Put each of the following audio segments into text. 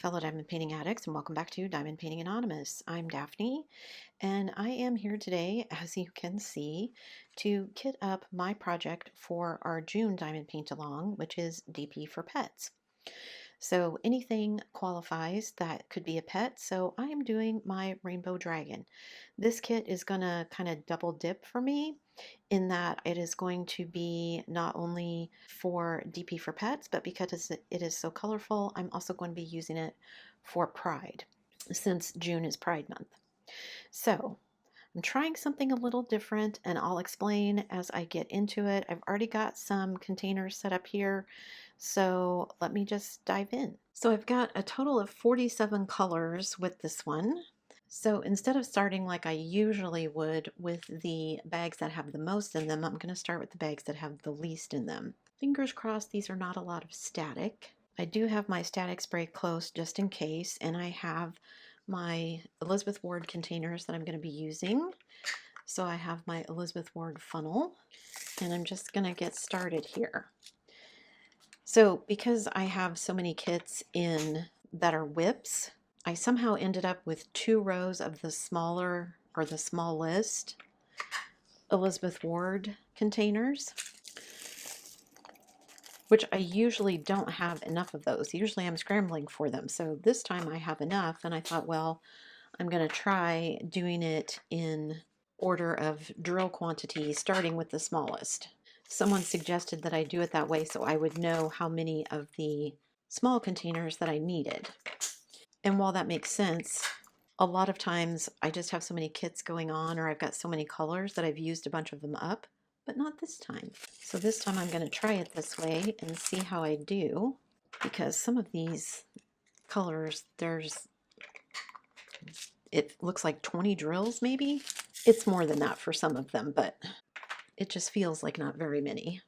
fellow diamond painting addicts, and welcome back to Diamond Painting Anonymous. I'm Daphne, and I am here today, as you can see, to kit up my project for our June Diamond Paint Along, which is DP for Pets. So anything qualifies that could be a pet, so I am doing my Rainbow Dragon. This kit is going to kind of double dip for me in that it is going to be not only for DP for Pets, but because it is so colorful, I'm also going to be using it for Pride, since June is Pride Month. So I'm trying something a little different, and I'll explain as I get into it. I've already got some containers set up here, so let me just dive in. So I've got a total of 47 colors with this one. So instead of starting like I usually would with the bags that have the most in them, I'm going to start with the bags that have the least in them. Fingers crossed these are not a lot of static. I do have my static spray close just in case, and I have my Elizabeth Ward containers that I'm going to be using. So I have my Elizabeth Ward funnel, and I'm just going to get started here. So because I have so many kits in that are whips, I somehow ended up with 2 rows of the smaller, or the smallest, Elizabeth Ward containers, which I usually don't have enough of those. Usually I'm scrambling for them. So this time I have enough, and I thought, well, I'm going to try doing it in order of drill quantity, starting with the smallest. Someone suggested that I do it that way so I would know how many of the small containers that I needed. And while that makes sense, a lot of times I just have so many kits going on, or I've got so many colors that I've used a bunch of them up, but not this time. So this time I'm going to try it this way and see how I do, because some of these colors, it looks like 20 drills maybe. It's more than that for some of them, but it just feels like not very many.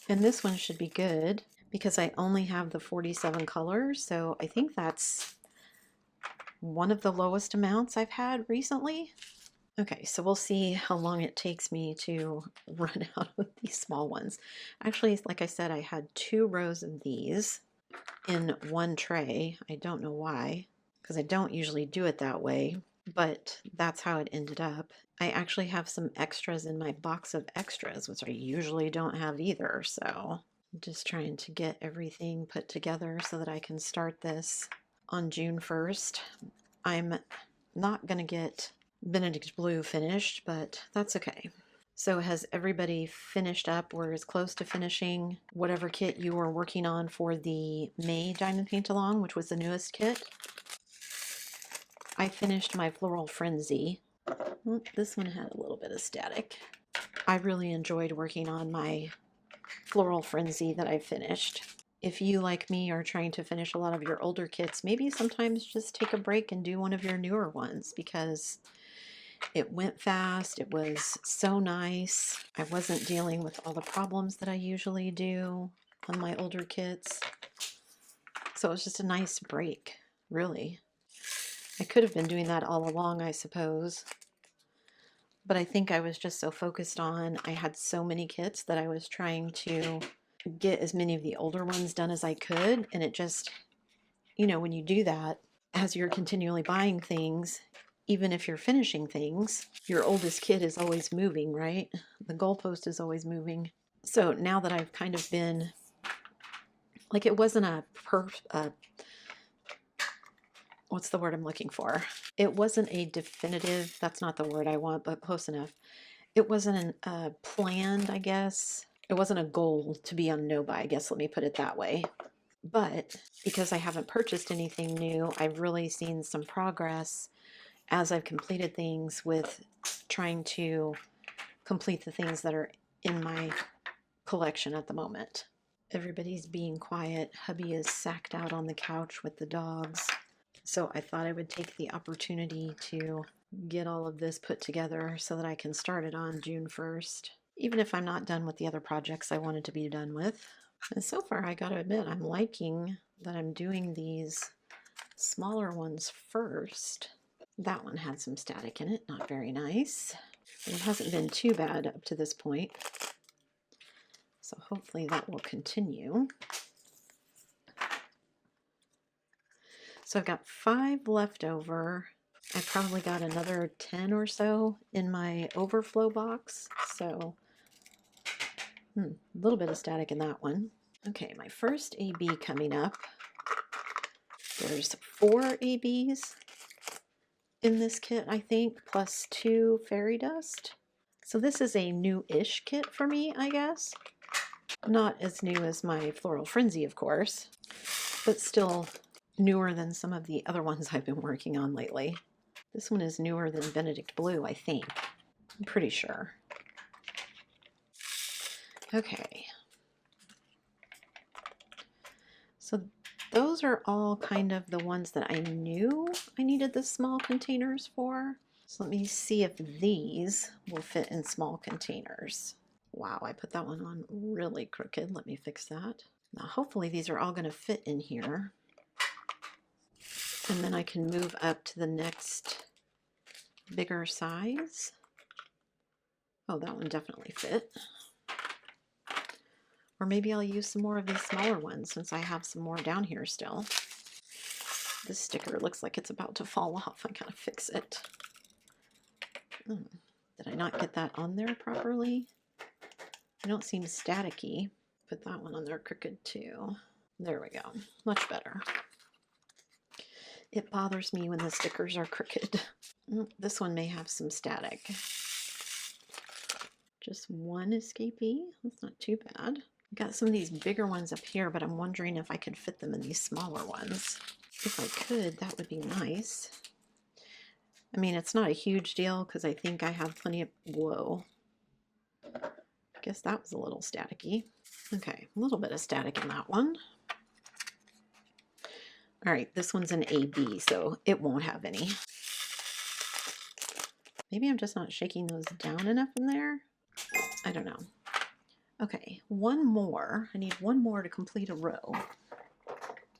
And this one should be good because I only have the 47 colors, so I think that's one of the lowest amounts I've had recently. Okay, so we'll see how long it takes me to run out of these small ones. Actually, like I said, I had 2 rows of these in one tray. I don't know why, because I don't usually do it that way, but that's how it ended up. I actually have some extras in my box of extras, which I usually don't have either, so I'm just trying to get everything put together so that I can start this on June 1st. I'm not going to get Benedict Blue finished, but that's okay. So has everybody finished up or is close to finishing whatever kit you were working on for the May Diamond Paint Along, which was the newest kit? I finished my Floral Frenzy. This one had a little bit of static. I really enjoyed working on my Floral Frenzy that I finished. If you, like me, are trying to finish a lot of your older kits, maybe sometimes just take a break and do one of your newer ones, because it went fast. It was so nice. I wasn't dealing with all the problems that I usually do on my older kits. So it was just a nice break, really. I could have been doing that all along, I suppose. But I think I was just so focused on, I had so many kits that I was trying to get as many of the older ones done as I could. And it just, you know, when you do that, as you're continually buying things, even if you're finishing things, your oldest kit is always moving, right? The goalpost is always moving. So now that I've kind of been, like, it wasn't what's the word I'm looking for? It wasn't a definitive, that's not the word I want, but close enough. It wasn't planned, I guess. It wasn't a goal to be on no buy, I guess, let me put it that way. But because I haven't purchased anything new, I've really seen some progress as I've completed things with trying to complete the things that are in my collection at the moment. Everybody's being quiet. Hubby is sacked out on the couch with the dogs. So I thought I would take the opportunity to get all of this put together so that I can start it on June 1st, even if I'm not done with the other projects I wanted to be done with. And so far, I gotta admit, I'm liking that I'm doing these smaller ones first. That one had some static in it, not very nice. But it hasn't been too bad up to this point. So hopefully that will continue. So I've got 5 left over. I probably got another 10 or so in my overflow box. So a little bit of static in that one. Okay, my first AB coming up. There's 4 ABs in this kit, I think, plus 2 fairy dust. So this is a new-ish kit for me, I guess. Not as new as my Floral Frenzy, of course, but still newer than some of the other ones I've been working on lately. This one is newer than Benedict Blue, I think. I'm pretty sure. Okay. So those are all kind of the ones that I knew I needed the small containers for. So let me see if these will fit in small containers. Wow, I put that one on really crooked. Let me fix that. Now hopefully these are all going to fit in here. And then I can move up to the next bigger size. Oh, that one definitely fit. Or maybe I'll use some more of these smaller ones since I have some more down here still. This sticker looks like it's about to fall off. I gotta fix it. Did I not get that on there properly? They don't seem staticky. Put that one on there crooked too. There we go. Much better. It bothers me when the stickers are crooked. This one may have some static. Just one escapee. That's not too bad. I got some of these bigger ones up here, but I'm wondering if I could fit them in these smaller ones. If I could, that would be nice. I mean, it's not a huge deal because I think I have plenty of... Whoa. I guess that was a little staticky. Okay, a little bit of static in that one. All right, this one's an AB, so it won't have any. Maybe I'm just not shaking those down enough in there. I don't know. Okay, one more. I need one more to complete a row.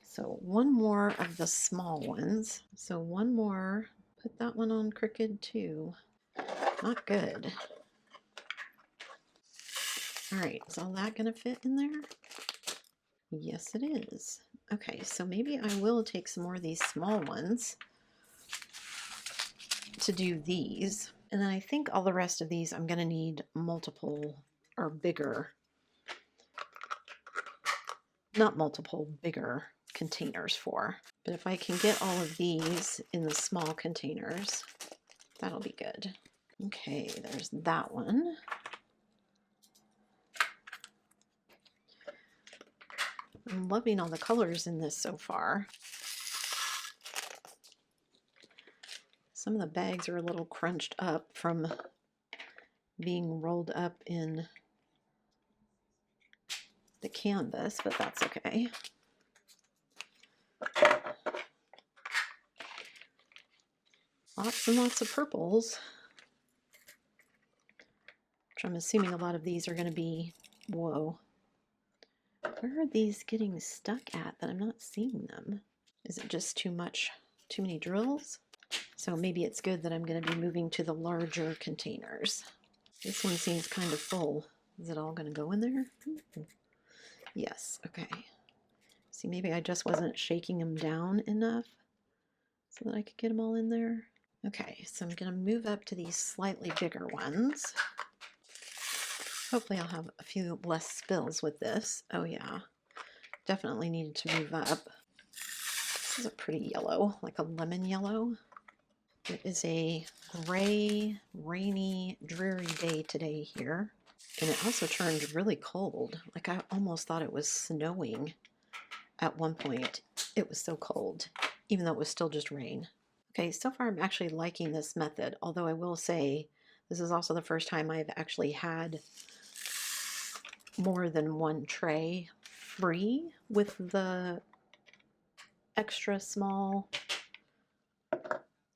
So one more of the small ones. So one more. Put that one on crooked too. Not good. All right, is all that gonna fit in there? Yes, it is. Okay, so maybe I will take some more of these small ones to do these. And then I think all the rest of these I'm gonna need multiple or bigger, not multiple, bigger containers for. But if I can get all of these in the small containers, that'll be good. Okay, there's that one. I'm loving all the colors in this so far. Some of the bags are a little crunched up from being rolled up in the canvas, but that's okay. Lots and lots of purples, which I'm assuming a lot of these are going to be, whoa. Where are these getting stuck at that I'm not seeing them? Is it just too many drills? So maybe it's good that I'm going to be moving to the larger containers. This one seems kind of full. Is it all going to go in there? Yes, okay. See, maybe I just wasn't shaking them down enough so that I could get them all in there. Okay, so I'm going to move up to these slightly bigger ones. Hopefully I'll have a few less spills with this. Oh yeah, definitely needed to move up. This is a pretty yellow, like a lemon yellow. It is a gray, rainy, dreary day today here. And it also turned really cold. Like I almost thought it was snowing at one point. It was so cold, even though it was still just rain. Okay, so far I'm actually liking this method, although I will say this is also the first time I've actually had more than one tray free with the extra small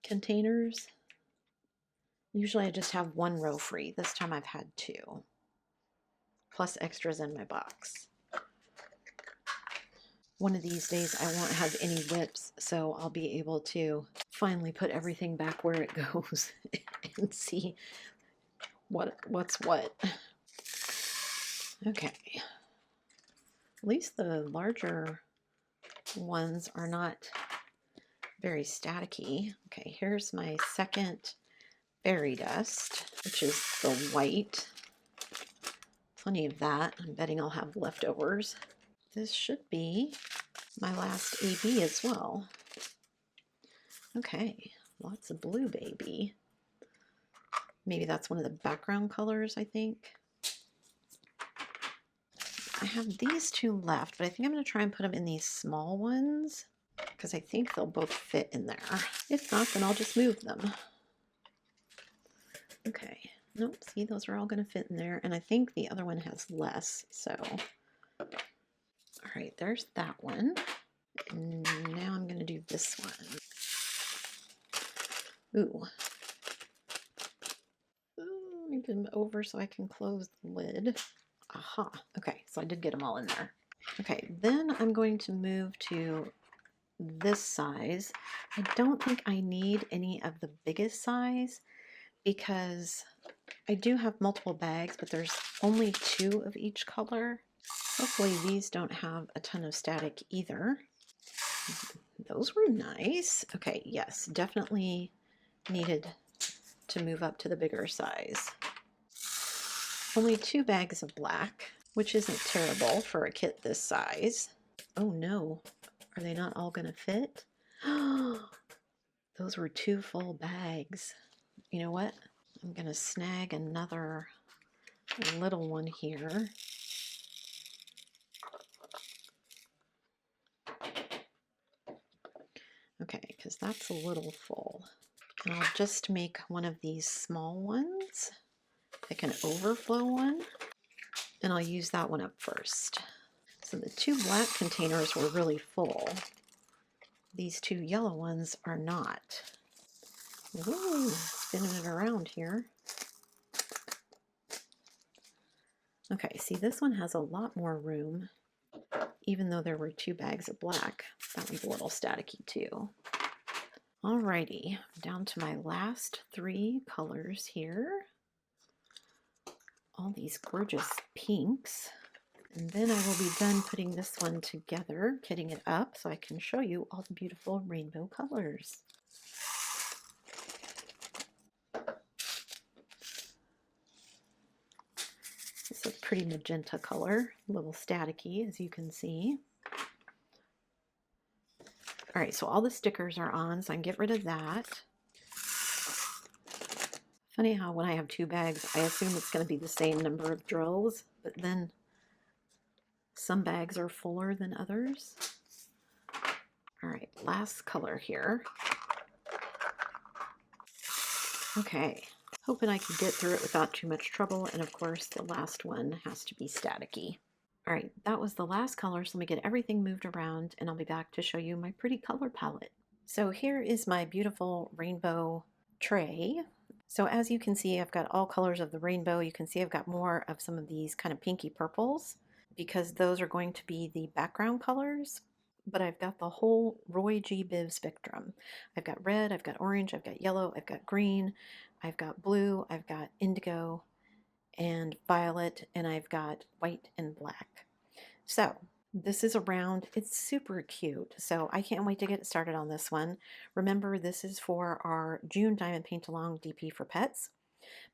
containers. Usually I just have one row free. This time I've had 2, plus extras in my box. One of these days I won't have any whips, so I'll be able to finally put everything back where it goes and see what's what. Okay. At least the larger ones are not very staticky. Okay, here's my second fairy dust, which is the white. Plenty of that. I'm betting I'll have leftovers. This should be my last AB as well. Okay, lots of blue, baby. Maybe that's one of the background colors, I think. I have these two left, but I think I'm going to try and put them in these small ones because I think they'll both fit in there. If not, then I'll just move them. Okay, nope, see, those are all going to fit in there, and I think the other one has less, so. All right, there's that one. And now I'm going to do this one. Ooh. Let me get them over so I can close the lid. Aha, okay, so I did get them all in there. Okay, then I'm going to move to this size. I don't think I need any of the biggest size because I do have multiple bags, but there's only 2 of each color. Hopefully these don't have a ton of static either. Those were nice. Okay, yes, definitely needed to move up to the bigger size. Only 2 bags of black, which isn't terrible for a kit this size. Oh no, are they not all gonna fit? Those were 2 full bags. You know what? I'm gonna snag another little one here. Okay, because that's a little full. And I'll just make one of these small ones, like an overflow one, and I'll use that one up first. So the 2 black containers were really full. These 2 yellow ones are not. Ooh, spinning it around here. Okay, see, this one has a lot more room, even though there were 2 bags of black. That one's a little staticky too. Alrighty, down to my last 3 colors here. All these gorgeous pinks. And then I will be done putting this one together, kitting it up so I can show you all the beautiful rainbow colors. It's a pretty magenta color, a little staticky as you can see. All right, so all the stickers are on, so I can get rid of that. Funny how when I have 2 bags, I assume it's going to be the same number of drills, but then some bags are fuller than others. All right, last color here. Okay, hoping I can get through it without too much trouble, and of course the last one has to be staticky. All right, that was the last color, so let me get everything moved around and I'll be back to show you my pretty color palette. So here is my beautiful rainbow tray. So as you can see, I've got all colors of the rainbow. You can see I've got more of some of these kind of pinky purples because those are going to be the background colors. But I've got the whole Roy G. Biv spectrum. I've got red, I've got orange, I've got yellow, I've got green, I've got blue, I've got indigo and violet, and I've got white and black. So this is a round. It's super cute. So I can't wait to get started on this one. Remember, this is for our June Diamond Paint Along DP for pets.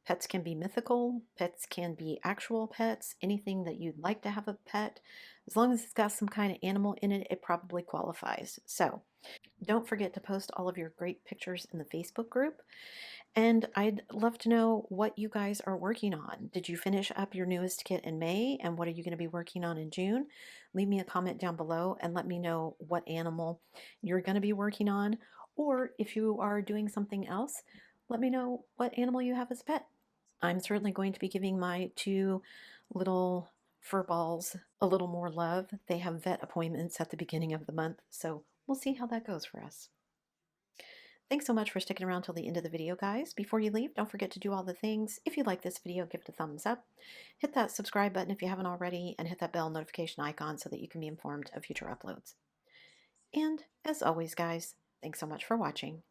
Pets can be mythical, pets can be actual pets, anything that you'd like to have a pet. As long as it's got some kind of animal in it, it probably qualifies. So don't forget to post all of your great pictures in the Facebook group. And I'd love to know what you guys are working on. Did you finish up your newest kit in May? And what are you going to be working on in June? Leave me a comment down below and let me know what animal you're going to be working on. Or if you are doing something else, let me know what animal you have as a pet. I'm certainly going to be giving my 2 little fur balls a little more love. They have vet appointments at the beginning of the month, so we'll see how that goes for us. Thanks so much for sticking around till the end of the video, guys. Before you leave, don't forget to do all the things. If you like this video, give it a thumbs up. Hit that subscribe button if you haven't already, and hit that bell notification icon so that you can be informed of future uploads. And as always, guys, thanks so much for watching.